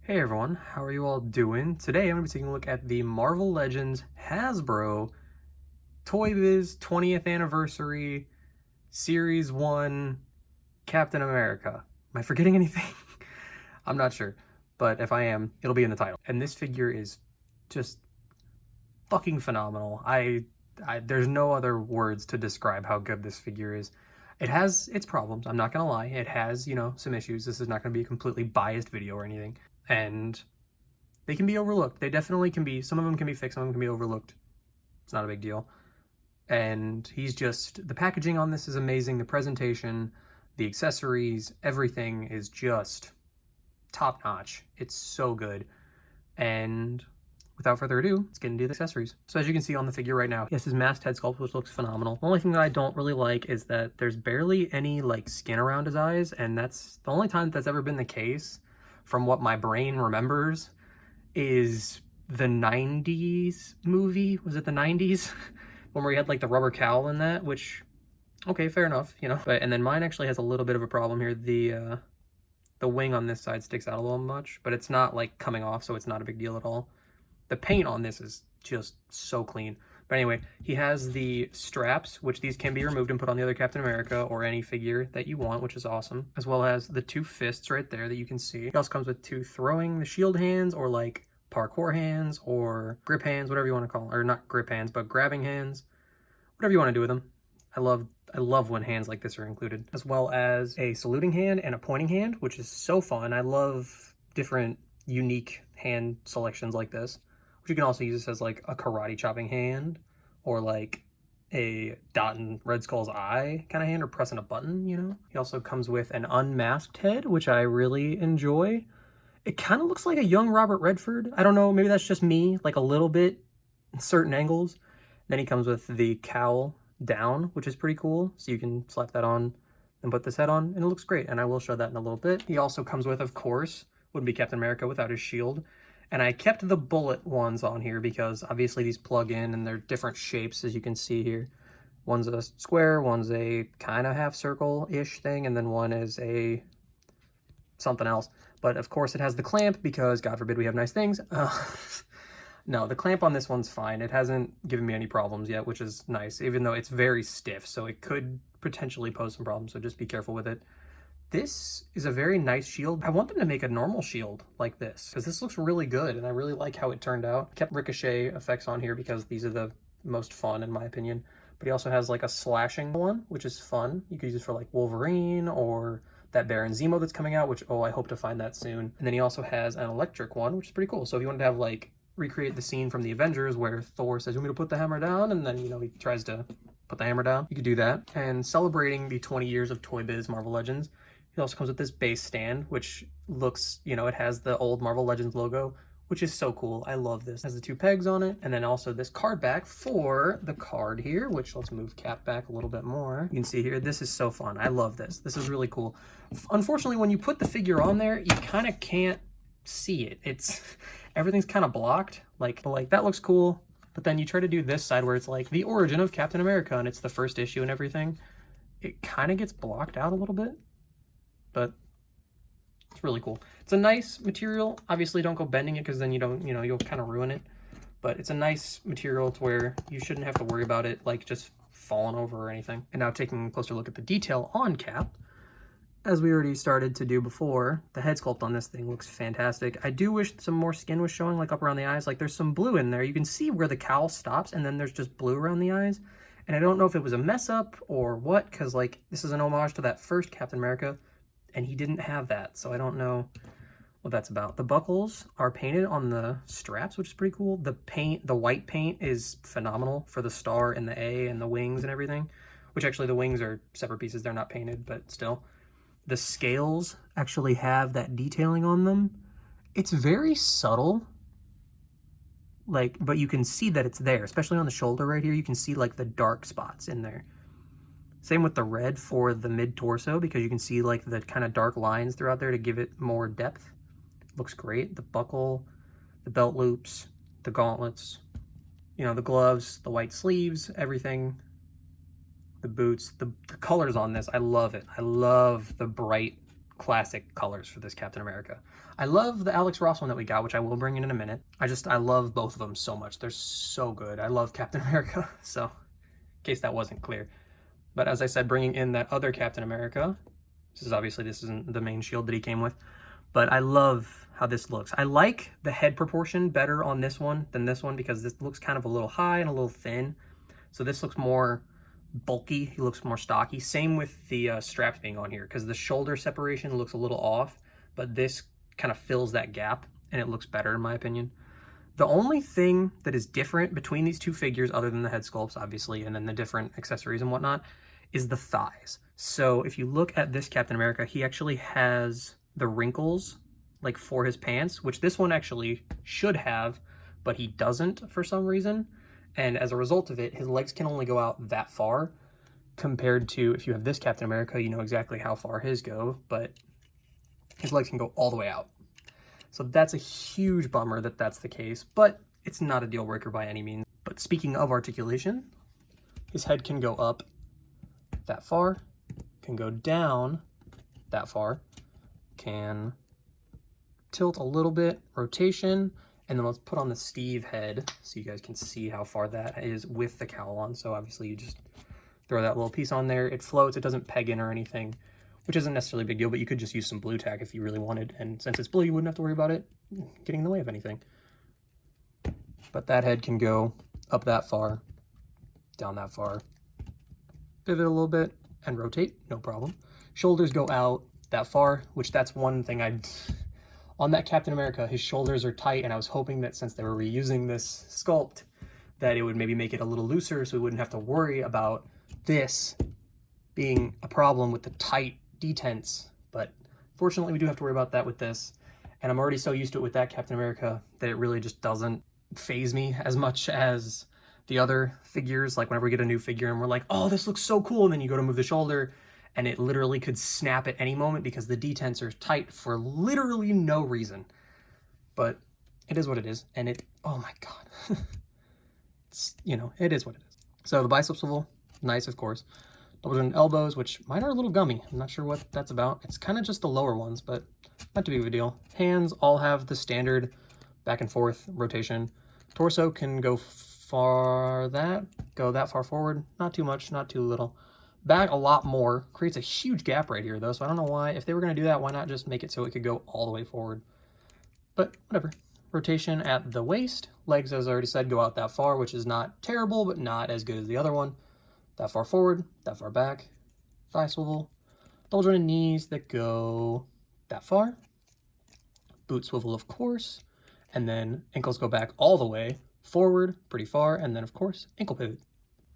Hey everyone, how are you all doing? Today I'm going to be taking a look at the Marvel Legends Hasbro Toybiz 20th Anniversary Series 1 Captain America. Am I forgetting anything? I'm not sure, but if I am, it'll be in the title. And this figure is just fucking phenomenal. There's no other words to describe how good this figure is. It has its problems, I'm not gonna lie. It has, some issues. This is not gonna be a completely biased video or anything. And they can be overlooked. They definitely can be. Some of them can be fixed, some of them can be overlooked. It's not a big deal. And the packaging on this is amazing. The presentation, the accessories, everything is just top notch. It's so good. And without further ado, let's get into the accessories. So as you can see on the figure right now, he has his masked head sculpt, which looks phenomenal. The only thing that I don't really like is that there's barely any skin around his eyes, and that's the only time that's ever been the case from what my brain remembers is the 90s movie. Was it the 90s? When where he had the rubber cowl in that, which, okay, fair enough, But, and then mine actually has a little bit of a problem here. The wing on this side sticks out a little much, but it's not coming off, so it's not a big deal at all. The paint on this is just so clean. But anyway, he has the straps, which these can be removed and put on the other Captain America or any figure that you want, which is awesome. As well as the two fists right there that you can see. He also comes with two throwing the shield hands, or parkour hands, or grip hands, whatever you want to call them. Or not grip hands, but grabbing hands. Whatever you want to do with them. I love when hands like this are included. As well as a saluting hand and a pointing hand, which is so fun. I love different unique hand selections like this. You can also use this as a karate chopping hand, or a dot in Red Skull's eye kind of hand, or pressing a button, He also comes with an unmasked head, which I really enjoy. It kind of looks like a young Robert Redford. I don't know, maybe that's just me, a little bit in certain angles. Then he comes with the cowl down, which is pretty cool. So you can slap that on and put this head on, and it looks great. And I will show that in a little bit. He also comes with, of course, wouldn't be Captain America without his shield. And I kept the bullet ones on here because obviously these plug in and they're different shapes, as you can see here. One's a square, one's a kind of half circle-ish thing, and then one is a something else. But of course it has the clamp because God forbid we have nice things. No, the clamp on this one's fine. It hasn't given me any problems yet, which is nice, even though it's very stiff, so it could potentially pose some problems, so just be careful with it. This is a very nice shield. I want them to make a normal shield like this, because this looks really good, and I really like how it turned out. Kept ricochet effects on here because these are the most fun, in my opinion. But he also has a slashing one, which is fun. You could use it for Wolverine, or that Baron Zemo that's coming out, which, oh, I hope to find that soon. And then he also has an electric one, which is pretty cool. So if you wanted to have, recreate the scene from the Avengers where Thor says, "You want me to put the hammer down?" And then, he tries to put the hammer down. You could do that. And celebrating the 20 years of Toy Biz Marvel Legends, it also comes with this base stand, which looks, it has the old Marvel Legends logo, which is so cool. I love this. It has the two pegs on it, and then also this card back for the card here, which let's move Cap back a little bit more. You can see here, this is so fun. I love this. This is really cool. Unfortunately, when you put the figure on there, you kind of can't see it. Everything's kind of blocked. That looks cool, but then you try to do this side where it's the origin of Captain America, and it's the first issue and everything. It kind of gets blocked out a little bit. But it's really cool. It's a nice material. Obviously, don't go bending it because then you'll kind of ruin it. But it's a nice material to where you shouldn't have to worry about it just falling over or anything. And now taking a closer look at the detail on Cap, as we already started to do before, the head sculpt on this thing looks fantastic. I do wish some more skin was showing up around the eyes. There's some blue in there. You can see where the cowl stops, and then there's just blue around the eyes. And I don't know if it was a mess up or what, because this is an homage to that first Captain America, and he didn't have that, so I don't know what that's about. The buckles are painted on the straps, which is pretty cool. The white paint is phenomenal for the star and the A and the wings and everything, which actually the wings are separate pieces. They're not painted, but still. The scales actually have that detailing on them. It's very subtle, but you can see that it's there, especially on the shoulder right here. You can see the dark spots in there. Same with the red for the mid-torso, because you can see the kind of dark lines throughout there to give it more depth. Looks great. The buckle, the belt loops, the gauntlets, the gloves, the white sleeves, everything. The boots, the colors on this, I love it. I love the bright classic colors for this Captain America. I love the Alex Ross one that we got, which I will bring in a minute. I love both of them so much. They're so good. I love Captain America, so in case that wasn't clear. But as I said, bringing in that other Captain America, this isn't the main shield that he came with, but I love how this looks. I like the head proportion better on this one than this one because this looks kind of a little high and a little thin. So this looks more bulky, he looks more stocky. Same with the straps being on here because the shoulder separation looks a little off, but this kind of fills that gap and it looks better in my opinion. The only thing that is different between these two figures, other than the head sculpts obviously, and then the different accessories and whatnot, is the thighs. So if you look at this Captain America, he actually has the wrinkles like for his pants, which this one actually should have, but he doesn't for some reason. And as a result of it, his legs can only go out that far compared to if you have this Captain America, you know exactly how far his go, but his legs can go all the way out. So that's a huge bummer that that's the case, but it's not a deal breaker by any means. But speaking of articulation, his head can go up that far, can go down that far, can tilt a little bit, rotation, and then let's put on the Steve head so you guys can see how far that is with the cowl on. So obviously you just throw that little piece on there. It floats, it doesn't peg in or anything, which isn't necessarily a big deal, but you could just use some blue tack if you really wanted. And since it's blue, you wouldn't have to worry about it getting in the way of anything. But that head can go up that far, down that far, pivot a little bit, and rotate, no problem. Shoulders go out that far, which that's one thing on that Captain America, his shoulders are tight, and I was hoping that since they were reusing this sculpt, that it would maybe make it a little looser so we wouldn't have to worry about this being a problem with the tight detents. But fortunately, we do have to worry about that with this. And I'm already so used to it with that Captain America that it really just doesn't faze me as much as the other figures. Like whenever we get a new figure and we're like, oh, this looks so cool. And then you go to move the shoulder and it literally could snap at any moment because the detents are tight for literally no reason. But it is what it is. And it, oh my God. It's, you know, it is what it is. So the bicep swivel, nice, of course. Double jointed elbows, which mine are a little gummy. I'm not sure what that's about. It's kind of just the lower ones, but not too big of a deal. Hands all have the standard back and forth rotation. Torso can go go that far forward. Not too much, not too little. Back a lot more. Creates a huge gap right here though, so I don't know why. If they were going to do that, why not just make it so it could go all the way forward? But whatever. Rotation at the waist. Legs, as I already said, go out that far, which is not terrible, but not as good as the other one. That far forward, that far back. Thigh swivel. Double jointed knees that go that far. Boot swivel, of course. And then ankles go back all the way forward, pretty far, and then of course, ankle pivot.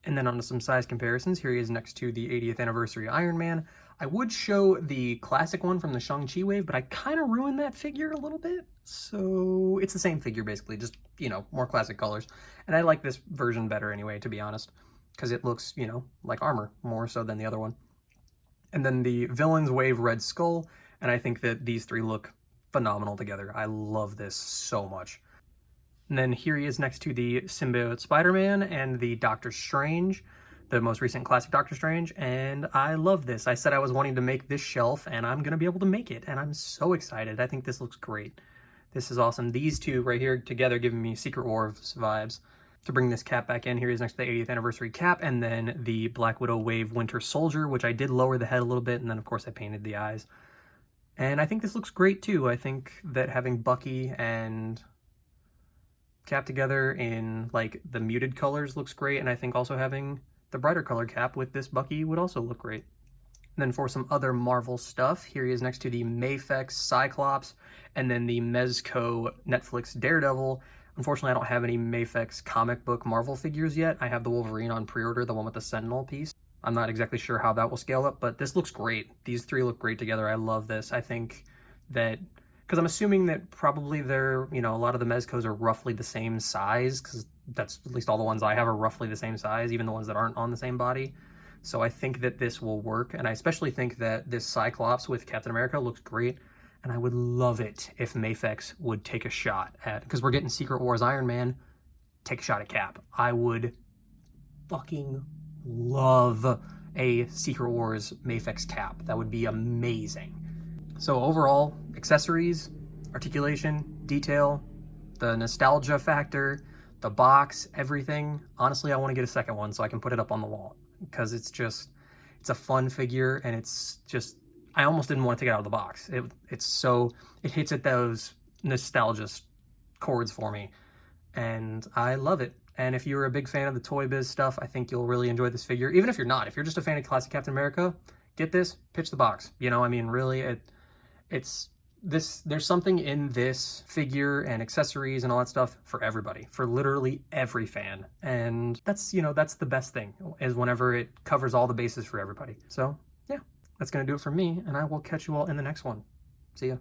And then on to some size comparisons. Here he is next to the 80th anniversary Iron Man. I would show the classic one from the Shang-Chi wave, but I kind of ruined that figure a little bit. So it's the same figure basically, just, you know, more classic colors. And I like this version better anyway, to be honest, because it looks, you know, like armor more so than the other one. And then the Villains Wave Red Skull, and I think that these three look phenomenal together. I love this so much. And then here he is next to the Symbiote Spider-Man and the Doctor Strange, the most recent classic Doctor Strange, and I love this. I said I was wanting to make this shelf, and I'm going to be able to make it, and I'm so excited. I think this looks great. This is awesome. These two right here together giving me Secret Wars vibes. To bring this cap back in, here is next to the 80th anniversary cap, and then the Black Widow Wave Winter Soldier, which I did lower the head a little bit, and then of course I painted the eyes. And I think this looks great too. I think that having Bucky and Cap together in like the muted colors looks great, and I think also having the brighter color Cap with this Bucky would also look great. And then for some other Marvel stuff, here he is next to the Mafex Cyclops and then the Mezco Netflix Daredevil. Unfortunately, I don't have any Mafex comic book Marvel figures yet. I have the Wolverine on pre-order, the one with the Sentinel piece. I'm not exactly sure how that will scale up, but this looks great. These three look great together. I love this. I think that, because I'm assuming that probably they're, you know, a lot of the Mezcos are roughly the same size, because that's at least all the ones I have are roughly the same size, even the ones that aren't on the same body. So I think that this will work, and I especially think that this Cyclops with Captain America looks great, and I would love it if Mafex would take a shot at, because we're getting Secret Wars Iron Man, take a shot at Cap. I would fucking love a Secret Wars Mafex Cap. That would be amazing. So overall, accessories, articulation, detail, the nostalgia factor, the box, everything. Honestly, I want to get a second one so I can put it up on the wall because it's a fun figure, and it's just, I almost didn't want to take it out of the box. It hits at those nostalgia chords for me, and I love it. And if you're a big fan of the Toybiz stuff, I think you'll really enjoy this figure. Even if you're not, if you're just a fan of classic Captain America, get this, pitch the box. You know, I mean, really, there's something in this figure and accessories and all that stuff for everybody, for literally every fan. And that's, you know, that's the best thing, is whenever it covers all the bases for everybody. So yeah, that's gonna do it for me, and I will catch you all in the next one. See ya.